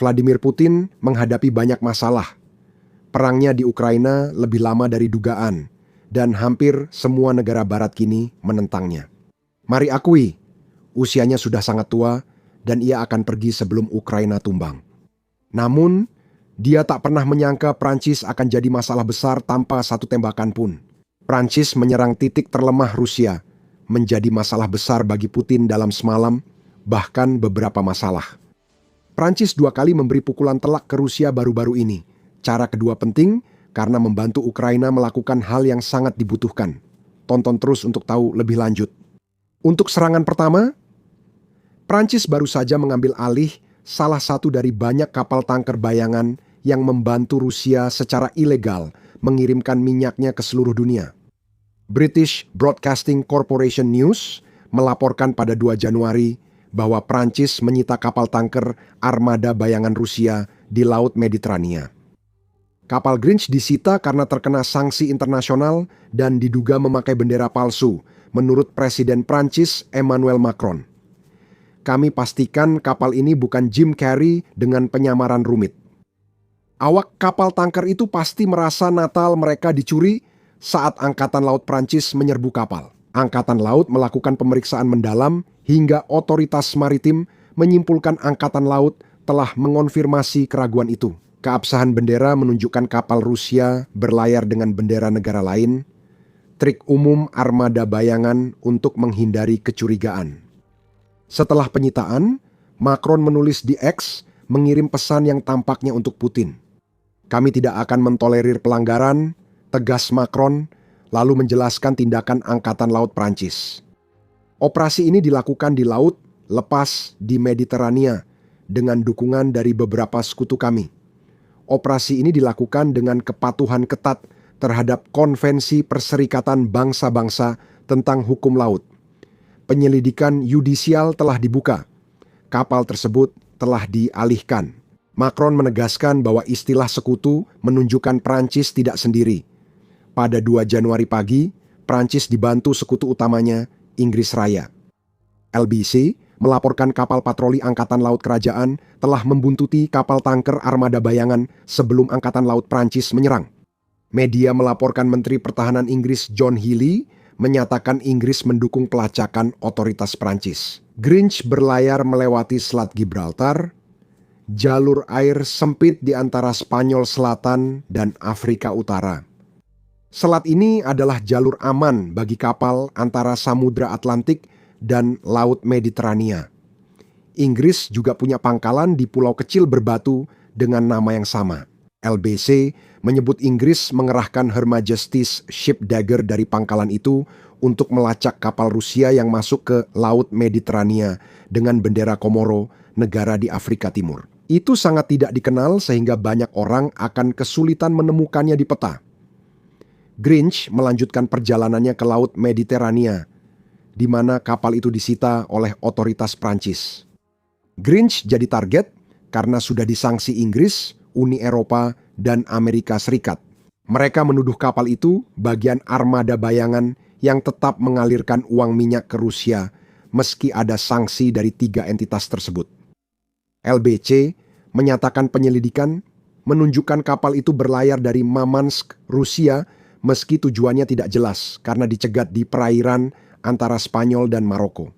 Vladimir Putin menghadapi banyak masalah. Perangnya di Ukraina lebih lama dari dugaan, dan hampir semua negara barat kini menentangnya. Mari akui, usianya sudah sangat tua dan ia akan pergi sebelum Ukraina tumbang. Namun, dia tak pernah menyangka Prancis akan jadi masalah besar tanpa satu tembakan pun. Prancis menyerang titik terlemah Rusia, menjadi masalah besar bagi Putin dalam semalam, bahkan beberapa masalah. Prancis 2 kali memberi pukulan telak ke Rusia baru-baru ini. Cara kedua penting karena membantu Ukraina melakukan hal yang sangat dibutuhkan. Tonton terus untuk tahu lebih lanjut. Untuk serangan pertama, Prancis baru saja mengambil alih salah satu dari banyak kapal tanker bayangan yang membantu Rusia secara ilegal mengirimkan minyaknya ke seluruh dunia. British Broadcasting Corporation News melaporkan pada 2 Januari bahwa Prancis menyita kapal tanker armada bayangan Rusia di Laut Mediterania. Kapal Grinch disita karena terkena sanksi internasional dan diduga memakai bendera palsu, menurut Presiden Prancis Emmanuel Macron. Kami pastikan kapal ini bukan Jim Carrey dengan penyamaran rumit. Awak kapal tanker itu pasti merasa natal mereka dicuri saat Angkatan Laut Prancis menyerbu kapal. Angkatan Laut melakukan pemeriksaan mendalam hingga otoritas maritim menyimpulkan Angkatan Laut telah mengonfirmasi keraguan itu. Keabsahan bendera menunjukkan kapal Rusia berlayar dengan bendera negara lain, trik umum armada bayangan untuk menghindari kecurigaan. Setelah penyitaan, Macron menulis di X mengirim pesan yang tampaknya untuk Putin. Kami tidak akan mentolerir pelanggaran, tegas Macron, lalu menjelaskan tindakan Angkatan Laut Prancis. Operasi ini dilakukan di laut, lepas di Mediterania, dengan dukungan dari beberapa sekutu kami. Operasi ini dilakukan dengan kepatuhan ketat terhadap Konvensi Perserikatan Bangsa-Bangsa tentang Hukum Laut. Penyelidikan yudisial telah dibuka. Kapal tersebut telah dialihkan. Macron menegaskan bahwa istilah sekutu menunjukkan Prancis tidak sendiri. Pada 2 Januari pagi, Prancis dibantu sekutu utamanya, Inggris Raya. LBC melaporkan kapal patroli Angkatan Laut Kerajaan telah membuntuti kapal tanker armada bayangan sebelum Angkatan Laut Prancis menyerang. Media melaporkan Menteri Pertahanan Inggris John Healey menyatakan Inggris mendukung pelacakan otoritas Prancis. Grinch berlayar melewati Selat Gibraltar, jalur air sempit di antara Spanyol Selatan dan Afrika Utara. Selat ini adalah jalur aman bagi kapal antara Samudra Atlantik dan Laut Mediterania. Inggris juga punya pangkalan di pulau kecil berbatu dengan nama yang sama. LBC menyebut Inggris mengerahkan Her Majesty's Ship Dagger dari pangkalan itu untuk melacak kapal Rusia yang masuk ke Laut Mediterania dengan bendera Komoro, negara di Afrika Timur. Itu sangat tidak dikenal sehingga banyak orang akan kesulitan menemukannya di peta. Grinch melanjutkan perjalanannya ke Laut Mediterania, di mana kapal itu disita oleh otoritas Prancis. Grinch jadi target karena sudah disanksi Inggris, Uni Eropa, dan Amerika Serikat. Mereka menuduh kapal itu bagian armada bayangan yang tetap mengalirkan uang minyak ke Rusia meski ada sanksi dari 3 entitas tersebut. LBC menyatakan penyelidikan menunjukkan kapal itu berlayar dari Murmansk, Rusia, meski tujuannya tidak jelas karena dicegat di perairan antara Spanyol dan Maroko.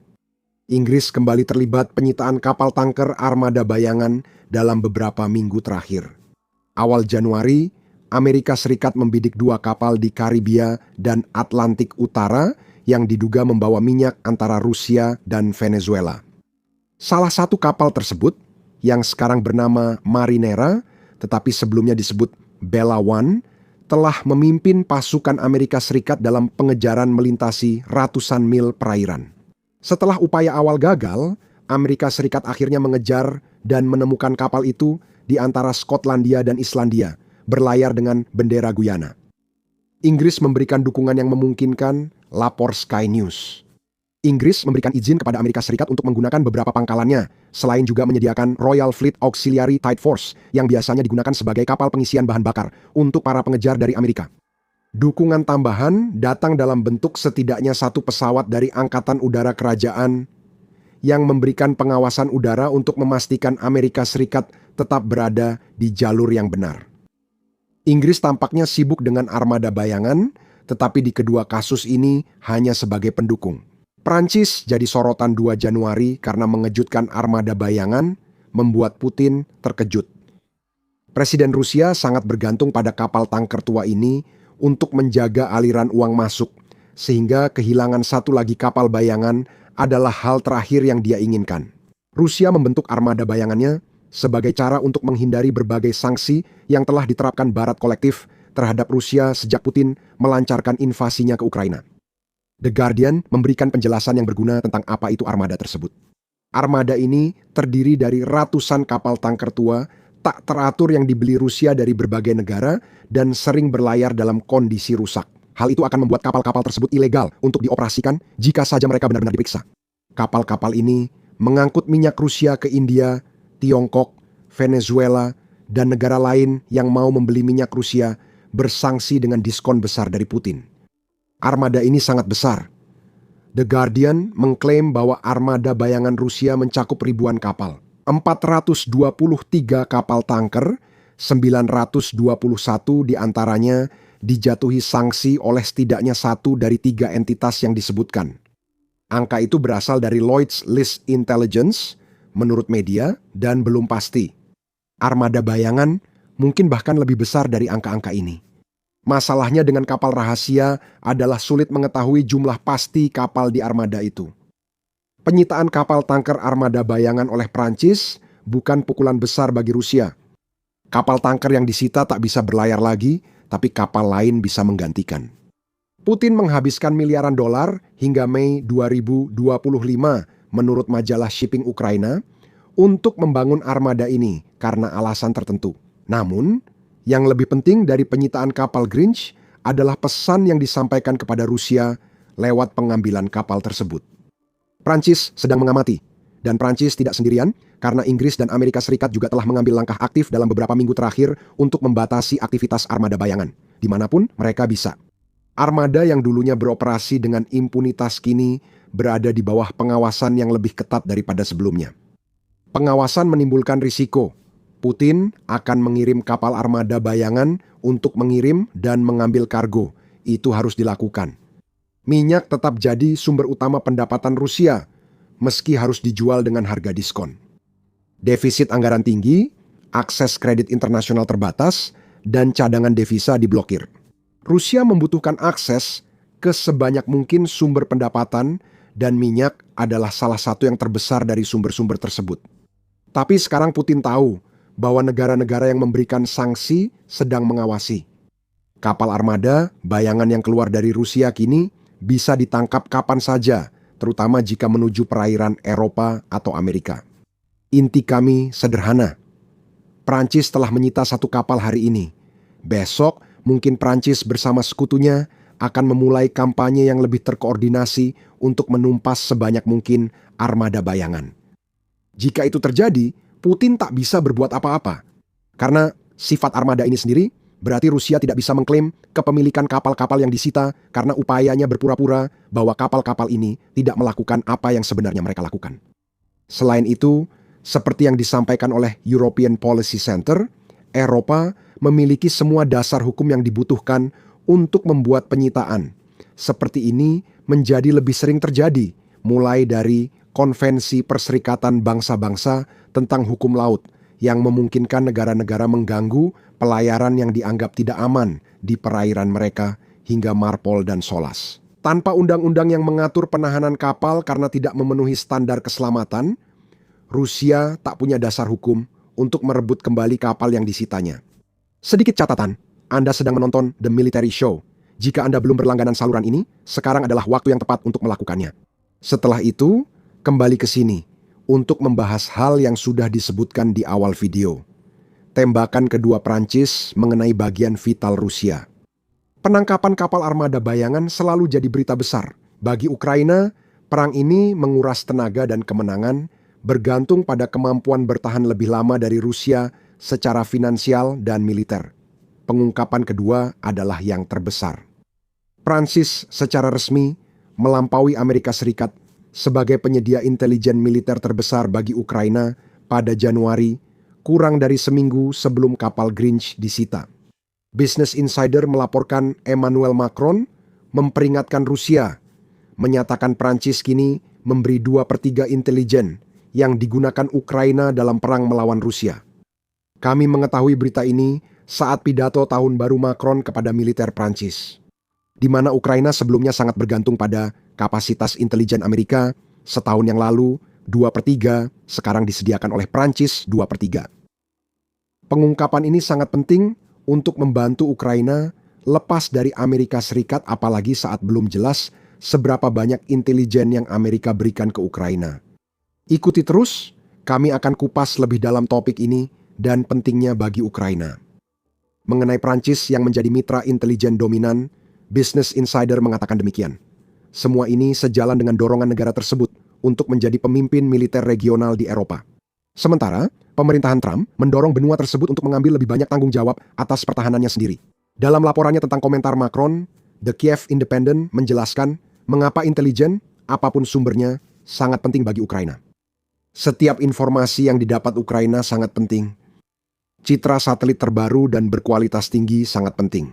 Inggris kembali terlibat penyitaan kapal tanker armada bayangan dalam beberapa minggu terakhir. Awal Januari, Amerika Serikat membidik 2 kapal di Karibia dan Atlantik Utara yang diduga membawa minyak antara Rusia dan Venezuela. Salah satu kapal tersebut, yang sekarang bernama Marinera, tetapi sebelumnya disebut Bella One, telah memimpin pasukan Amerika Serikat dalam pengejaran melintasi ratusan mil perairan. Setelah upaya awal gagal, Amerika Serikat akhirnya mengejar dan menemukan kapal itu di antara Skotlandia dan Islandia, berlayar dengan bendera Guyana. Inggris memberikan dukungan yang memungkinkan, lapor Sky News. Inggris memberikan izin kepada Amerika Serikat untuk menggunakan beberapa pangkalannya, selain juga menyediakan Royal Fleet Auxiliary Tide Force yang biasanya digunakan sebagai kapal pengisian bahan bakar untuk para pengejar dari Amerika. Dukungan tambahan datang dalam bentuk setidaknya 1 pesawat dari Angkatan Udara Kerajaan yang memberikan pengawasan udara untuk memastikan Amerika Serikat tetap berada di jalur yang benar. Inggris tampaknya sibuk dengan armada bayangan, tetapi di kedua kasus ini hanya sebagai pendukung. Prancis jadi sorotan 2 Januari karena mengejutkan armada bayangan, membuat Putin terkejut. Presiden Rusia sangat bergantung pada kapal tanker tua ini untuk menjaga aliran uang masuk, sehingga kehilangan satu lagi kapal bayangan adalah hal terakhir yang dia inginkan. Rusia membentuk armada bayangannya sebagai cara untuk menghindari berbagai sanksi yang telah diterapkan Barat kolektif terhadap Rusia sejak Putin melancarkan invasinya ke Ukraina. The Guardian memberikan penjelasan yang berguna tentang apa itu armada tersebut. Armada ini terdiri dari ratusan kapal tanker tua tak teratur yang dibeli Rusia dari berbagai negara dan sering berlayar dalam kondisi rusak. Hal itu akan membuat kapal-kapal tersebut ilegal untuk dioperasikan jika saja mereka benar-benar diperiksa. Kapal-kapal ini mengangkut minyak Rusia ke India, Tiongkok, Venezuela, dan negara lain yang mau membeli minyak Rusia bersangsi dengan diskon besar dari Putin. Armada ini sangat besar. The Guardian mengklaim bahwa armada bayangan Rusia mencakup ribuan kapal. 423 kapal tanker, 921 diantaranya dijatuhi sanksi oleh setidaknya 1 dari 3 entitas yang disebutkan. Angka itu berasal dari Lloyd's List Intelligence, menurut media, dan belum pasti. Armada bayangan mungkin bahkan lebih besar dari angka-angka ini. Masalahnya dengan kapal rahasia adalah sulit mengetahui jumlah pasti kapal di armada itu. Penyitaan kapal tanker armada bayangan oleh Prancis bukan pukulan besar bagi Rusia. Kapal tanker yang disita tak bisa berlayar lagi, tapi kapal lain bisa menggantikan. Putin menghabiskan miliaran dolar hingga Mei 2025 menurut majalah Shipping Ukraina untuk membangun armada ini karena alasan tertentu. Namun, yang lebih penting dari penyitaan kapal Grinch adalah pesan yang disampaikan kepada Rusia lewat pengambilan kapal tersebut. Prancis sedang mengamati, dan Prancis tidak sendirian karena Inggris dan Amerika Serikat juga telah mengambil langkah aktif dalam beberapa minggu terakhir untuk membatasi aktivitas armada bayangan, dimanapun mereka bisa. Armada yang dulunya beroperasi dengan impunitas kini berada di bawah pengawasan yang lebih ketat daripada sebelumnya. Pengawasan menimbulkan risiko. Putin akan mengirim kapal armada bayangan untuk mengirim dan mengambil kargo. Itu harus dilakukan. Minyak tetap jadi sumber utama pendapatan Rusia, meski harus dijual dengan harga diskon. Defisit anggaran tinggi, akses kredit internasional terbatas, dan cadangan devisa diblokir. Rusia membutuhkan akses ke sebanyak mungkin sumber pendapatan, dan minyak adalah salah satu yang terbesar dari sumber-sumber tersebut. Tapi sekarang Putin tahu bahwa negara-negara yang memberikan sanksi sedang mengawasi. Kapal armada bayangan yang keluar dari Rusia kini bisa ditangkap kapan saja, terutama jika menuju perairan Eropa atau Amerika. Inti kami sederhana. Prancis telah menyita 1 kapal hari ini. Besok mungkin Prancis bersama sekutunya akan memulai kampanye yang lebih terkoordinasi untuk menumpas sebanyak mungkin armada bayangan. Jika itu terjadi, Putin tak bisa berbuat apa-apa. Karena sifat armada ini sendiri, berarti Rusia tidak bisa mengklaim kepemilikan kapal-kapal yang disita karena upayanya berpura-pura bahwa kapal-kapal ini tidak melakukan apa yang sebenarnya mereka lakukan. Selain itu, seperti yang disampaikan oleh European Policy Center, Eropa memiliki semua dasar hukum yang dibutuhkan untuk membuat penyitaan. Seperti ini menjadi lebih sering terjadi, mulai dari Konvensi Perserikatan Bangsa-Bangsa tentang hukum laut yang memungkinkan negara-negara mengganggu pelayaran yang dianggap tidak aman di perairan mereka hingga Marpol dan Solas. Tanpa undang-undang yang mengatur penahanan kapal karena tidak memenuhi standar keselamatan, Rusia tak punya dasar hukum untuk merebut kembali kapal yang disitanya. Sedikit catatan, Anda sedang menonton The Military Show. Jika Anda belum berlangganan saluran ini, sekarang adalah waktu yang tepat untuk melakukannya. Setelah itu, kembali ke sini untuk membahas hal yang sudah disebutkan di awal video. Tembakan kedua Prancis mengenai bagian vital Rusia. Penangkapan kapal armada bayangan selalu jadi berita besar. Bagi Ukraina, perang ini menguras tenaga dan kemenangan bergantung pada kemampuan bertahan lebih lama dari Rusia secara finansial dan militer. Pengungkapan kedua adalah yang terbesar. Prancis secara resmi melampaui Amerika Serikat sebagai penyedia intelijen militer terbesar bagi Ukraina pada Januari kurang dari seminggu sebelum kapal Grinch disita. Business Insider melaporkan Emmanuel Macron memperingatkan Rusia, menyatakan Prancis kini memberi 2/3 intelijen yang digunakan Ukraina dalam perang melawan Rusia. Kami mengetahui berita ini saat pidato tahun baru Macron kepada militer Prancis, di mana Ukraina sebelumnya sangat bergantung pada kapasitas intelijen Amerika. Setahun yang lalu 2/3, sekarang disediakan oleh Prancis 2/3. Pengungkapan ini sangat penting untuk membantu Ukraina lepas dari Amerika Serikat, apalagi saat belum jelas seberapa banyak intelijen yang Amerika berikan ke Ukraina. Ikuti terus, kami akan kupas lebih dalam topik ini dan pentingnya bagi Ukraina. Mengenai Prancis yang menjadi mitra intelijen dominan, Business Insider mengatakan demikian. Semua ini sejalan dengan dorongan negara tersebut untuk menjadi pemimpin militer regional di Eropa. Sementara, pemerintahan Trump mendorong benua tersebut untuk mengambil lebih banyak tanggung jawab atas pertahanannya sendiri. Dalam laporannya tentang komentar Macron, The Kiev Independent menjelaskan mengapa intelijen, apapun sumbernya, sangat penting bagi Ukraina. Setiap informasi yang didapat Ukraina sangat penting. Citra satelit terbaru dan berkualitas tinggi sangat penting.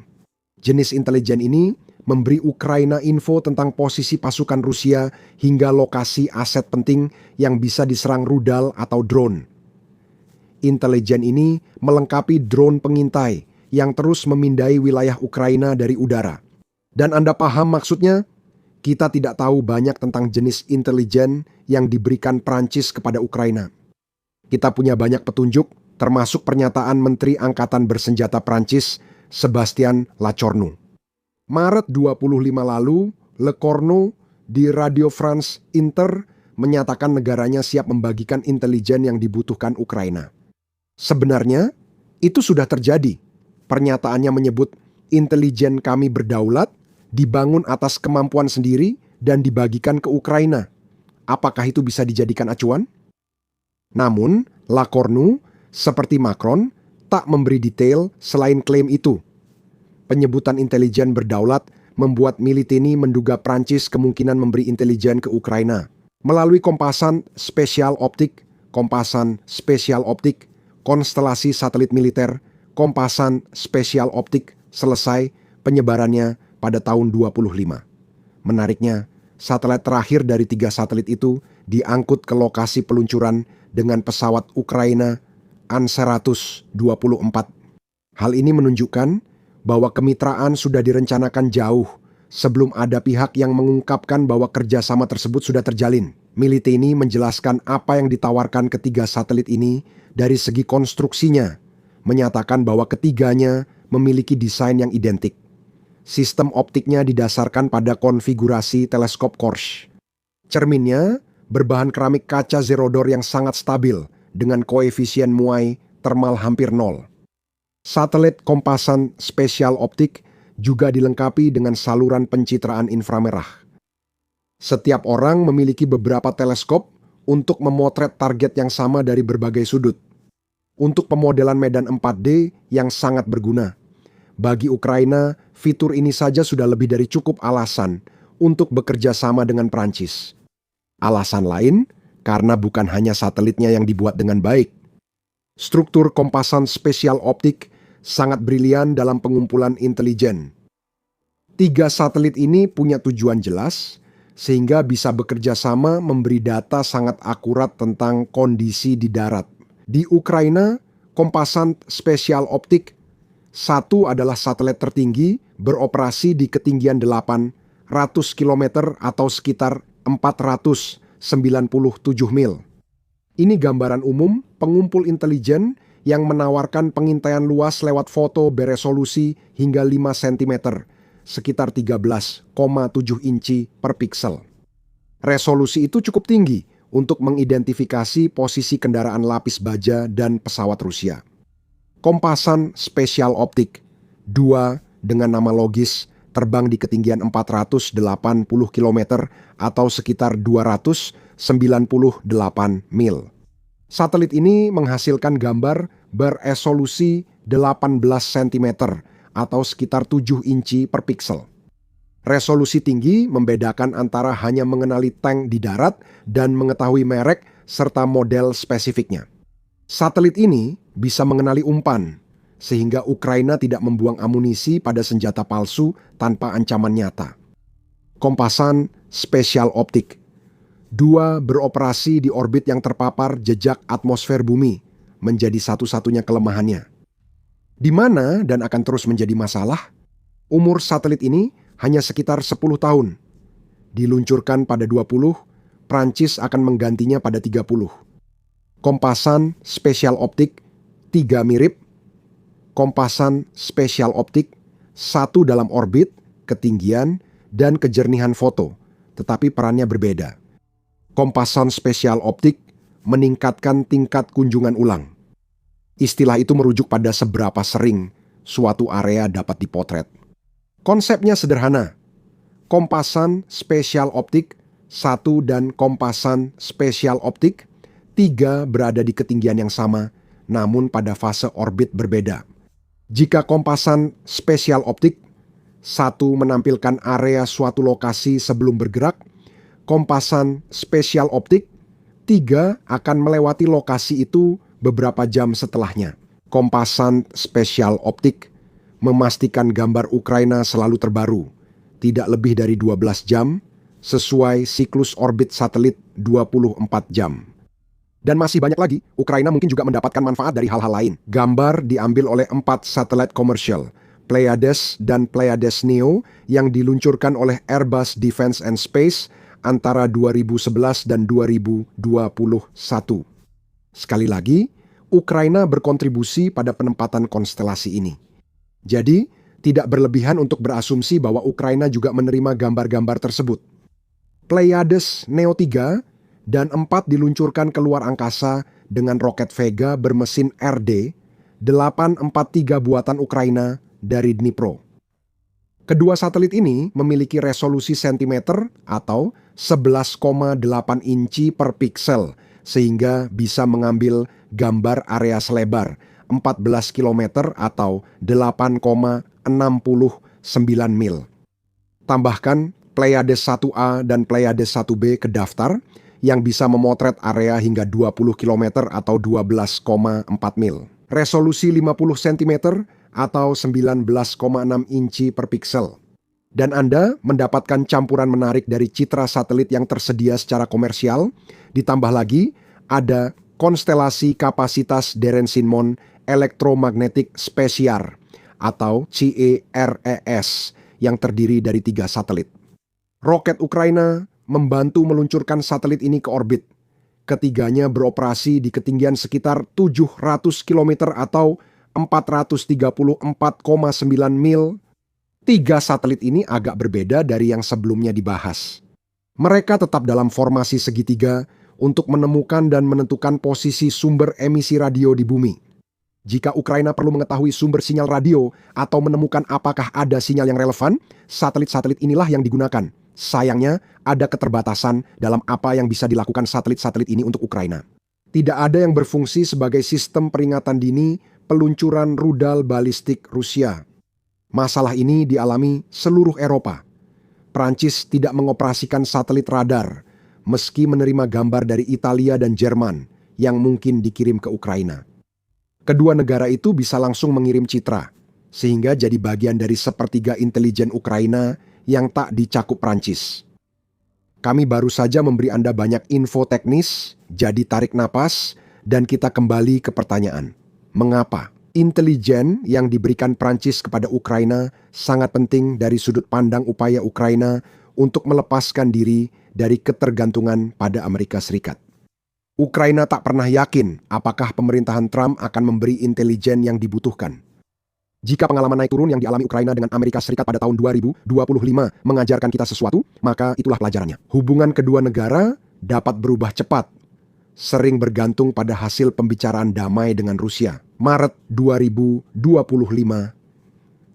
Jenis intelijen ini memberi Ukraina info tentang posisi pasukan Rusia hingga lokasi aset penting yang bisa diserang rudal atau drone. Intelijen ini melengkapi drone pengintai yang terus memindai wilayah Ukraina dari udara. Dan Anda paham maksudnya? Kita tidak tahu banyak tentang jenis intelijen yang diberikan Prancis kepada Ukraina. Kita punya banyak petunjuk, termasuk pernyataan Menteri Angkatan Bersenjata Prancis, Sébastien Lecornu. Maret 25 lalu, Lecornu di Radio France Inter menyatakan negaranya siap membagikan intelijen yang dibutuhkan Ukraina. Sebenarnya, itu sudah terjadi. Pernyataannya menyebut intelijen kami berdaulat, dibangun atas kemampuan sendiri, dan dibagikan ke Ukraina. Apakah itu bisa dijadikan acuan? Namun, Lecornu, seperti Macron, tak memberi detail selain klaim itu. Penyebutan intelijen berdaulat membuat Militeni menduga Prancis kemungkinan memberi intelijen ke Ukraina melalui kompasan spesial optik, konstelasi satelit militer, kompasan spesial optik selesai penyebarannya pada tahun 25. Menariknya, satelit terakhir dari 3 satelit itu diangkut ke lokasi peluncuran dengan pesawat Ukraina An-124. Hal ini menunjukkan bahwa kemitraan sudah direncanakan jauh sebelum ada pihak yang mengungkapkan bahwa kerjasama tersebut sudah terjalin. Militeni menjelaskan apa yang ditawarkan ketiga satelit ini dari segi konstruksinya, menyatakan bahwa ketiganya memiliki desain yang identik. Sistem optiknya didasarkan pada konfigurasi teleskop Kors. Cerminnya berbahan keramik kaca zerodor yang sangat stabil dengan koefisien muai termal hampir 0. Satelit kompasan spesial optik juga dilengkapi dengan saluran pencitraan inframerah. Setiap orang memiliki beberapa teleskop untuk memotret target yang sama dari berbagai sudut. Untuk pemodelan medan 4D yang sangat berguna. Bagi Ukraina, fitur ini saja sudah lebih dari cukup alasan untuk bekerja sama dengan Prancis. Alasan lain, karena bukan hanya satelitnya yang dibuat dengan baik. Struktur kompasan spesial optik sangat brilian dalam pengumpulan intelijen. 3 satelit ini punya tujuan jelas, sehingga bisa bekerja sama memberi data sangat akurat tentang kondisi di darat. Di Ukraina, kompasan spesial optik 1 adalah satelit tertinggi beroperasi di ketinggian 800 km atau sekitar 497 mil. Ini gambaran umum pengumpul intelijen yang menawarkan pengintaian luas lewat foto beresolusi hingga 5 cm, sekitar 13,7 inci per piksel. Resolusi itu cukup tinggi untuk mengidentifikasi posisi kendaraan lapis baja dan pesawat Rusia. Kompasan spesial optik 2 dengan nama logis terbang di ketinggian 480 km atau sekitar 298 mil. Satelit ini menghasilkan gambar beresolusi 18 cm atau sekitar 7 inci per piksel. Resolusi tinggi membedakan antara hanya mengenali tank di darat dan mengetahui merek serta model spesifiknya. Satelit ini bisa mengenali umpan, sehingga Ukraina tidak membuang amunisi pada senjata palsu tanpa ancaman nyata. Kompasan spesial optik. Dua beroperasi di orbit yang terpapar jejak atmosfer bumi, menjadi satu-satunya kelemahannya. Di mana dan akan terus menjadi masalah, umur satelit ini hanya sekitar 10 tahun. Diluncurkan pada 20, Prancis akan menggantinya pada 30. Kompasan spesial optik, 3 mirip. Kompasan spesial optik, 1 dalam orbit, ketinggian, dan kejernihan foto, tetapi perannya berbeda. Kompasan spesial optik meningkatkan tingkat kunjungan ulang. Istilah itu merujuk pada seberapa sering suatu area dapat dipotret. Konsepnya sederhana. Kompasan spesial optik 1 dan kompasan spesial optik 3 berada di ketinggian yang sama, namun pada fase orbit berbeda. Jika kompasan spesial optik 1 menampilkan area suatu lokasi sebelum bergerak, kompasan spesial optik 3 akan melewati lokasi itu beberapa jam setelahnya. Kompasan spesial optik memastikan gambar Ukraina selalu terbaru, tidak lebih dari 12 jam, sesuai siklus orbit satelit 24 jam. Dan masih banyak lagi, Ukraina mungkin juga mendapatkan manfaat dari hal-hal lain. Gambar diambil oleh 4 satelit komersial, Pleiades dan Pleiades Neo, yang diluncurkan oleh Airbus Defence and Space antara 2011 dan 2021. Sekali lagi, Ukraina berkontribusi pada penempatan konstelasi ini. Jadi, tidak berlebihan untuk berasumsi bahwa Ukraina juga menerima gambar-gambar tersebut. Pleiades Neo 3 dan 4 diluncurkan keluar angkasa dengan roket Vega bermesin RD 843 buatan Ukraina dari Dnipro. Kedua satelit ini memiliki resolusi sentimeter atau 11,8 inci per piksel, sehingga bisa mengambil gambar area selebar 14 km atau 8,69 mil. Tambahkan Pleiades 1A dan Pleiades 1B ke daftar yang bisa memotret area hingga 20 km atau 12,4 mil. Resolusi 50 cm atau 19,6 inci per piksel. Dan Anda mendapatkan campuran menarik dari citra satelit yang tersedia secara komersial. Ditambah lagi ada konstelasi kapasitas Derensinmon Electromagnetic Spatiar atau CERES yang terdiri dari 3 satelit. Roket Ukraina membantu meluncurkan satelit ini ke orbit. Ketiganya beroperasi di ketinggian sekitar 700 km atau 434,9 mil. 3 satelit ini agak berbeda dari yang sebelumnya dibahas. Mereka tetap dalam formasi segitiga untuk menemukan dan menentukan posisi sumber emisi radio di bumi. Jika Ukraina perlu mengetahui sumber sinyal radio atau menemukan apakah ada sinyal yang relevan, satelit-satelit inilah yang digunakan. Sayangnya, ada keterbatasan dalam apa yang bisa dilakukan satelit-satelit ini untuk Ukraina. Tidak ada yang berfungsi sebagai sistem peringatan dini peluncuran rudal balistik Rusia. Masalah ini dialami seluruh Eropa. Prancis tidak mengoperasikan satelit radar, meski menerima gambar dari Italia dan Jerman yang mungkin dikirim ke Ukraina. Kedua negara itu bisa langsung mengirim citra, sehingga jadi bagian dari sepertiga intelijen Ukraina yang tak dicakup Prancis. Kami baru saja memberi Anda banyak info teknis, jadi tarik napas, dan kita kembali ke pertanyaan. Mengapa? Intelijen yang diberikan Prancis kepada Ukraina sangat penting dari sudut pandang upaya Ukraina untuk melepaskan diri dari ketergantungan pada Amerika Serikat. Ukraina tak pernah yakin apakah pemerintahan Trump akan memberi intelijen yang dibutuhkan. Jika pengalaman naik turun yang dialami Ukraina dengan Amerika Serikat pada tahun 2025 mengajarkan kita sesuatu, maka itulah pelajarannya. Hubungan kedua negara dapat berubah cepat, sering bergantung pada hasil pembicaraan damai dengan Rusia. Maret 2025,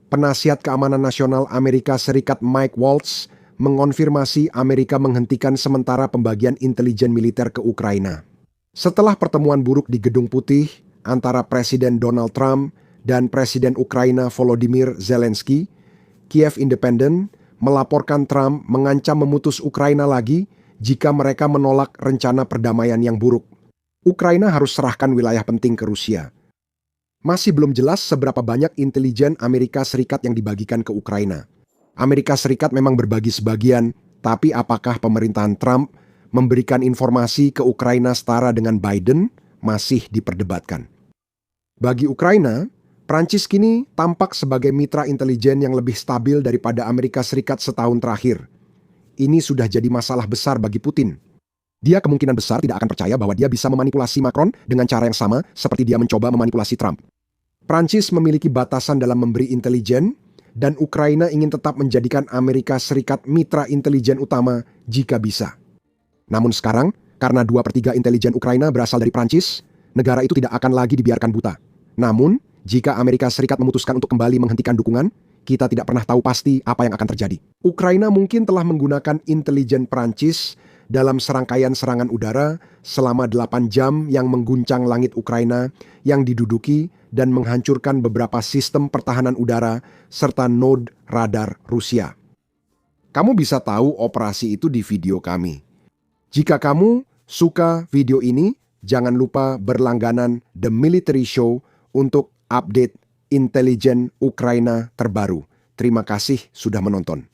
Penasihat Keamanan Nasional Amerika Serikat Mike Waltz mengonfirmasi Amerika menghentikan sementara pembagian intelijen militer ke Ukraina. Setelah pertemuan buruk di Gedung Putih antara Presiden Donald Trump dan Presiden Ukraina Volodymyr Zelensky, Kiev Independent melaporkan Trump mengancam memutus Ukraina lagi jika mereka menolak rencana perdamaian yang buruk. Ukraina harus serahkan wilayah penting ke Rusia. Masih belum jelas seberapa banyak intelijen Amerika Serikat yang dibagikan ke Ukraina. Amerika Serikat memang berbagi sebagian, tapi apakah pemerintahan Trump memberikan informasi ke Ukraina setara dengan Biden masih diperdebatkan. Bagi Ukraina, Prancis kini tampak sebagai mitra intelijen yang lebih stabil daripada Amerika Serikat setahun terakhir. Ini sudah jadi masalah besar bagi Putin. Dia kemungkinan besar tidak akan percaya bahwa dia bisa memanipulasi Macron dengan cara yang sama seperti dia mencoba memanipulasi Trump. Prancis memiliki batasan dalam memberi intelijen, dan Ukraina ingin tetap menjadikan Amerika Serikat mitra intelijen utama jika bisa. Namun sekarang, karena 2/3 intelijen Ukraina berasal dari Prancis, negara itu tidak akan lagi dibiarkan buta. Namun, jika Amerika Serikat memutuskan untuk kembali menghentikan dukungan, kita tidak pernah tahu pasti apa yang akan terjadi. Ukraina mungkin telah menggunakan intelijen Prancis dalam serangkaian serangan udara selama 8 jam yang mengguncang langit Ukraina yang diduduki dan menghancurkan beberapa sistem pertahanan udara serta node radar Rusia. Kamu bisa tahu operasi itu di video kami. Jika kamu suka video ini, jangan lupa berlangganan The Military Show untuk update intelijen Ukraina terbaru. Terima kasih sudah menonton.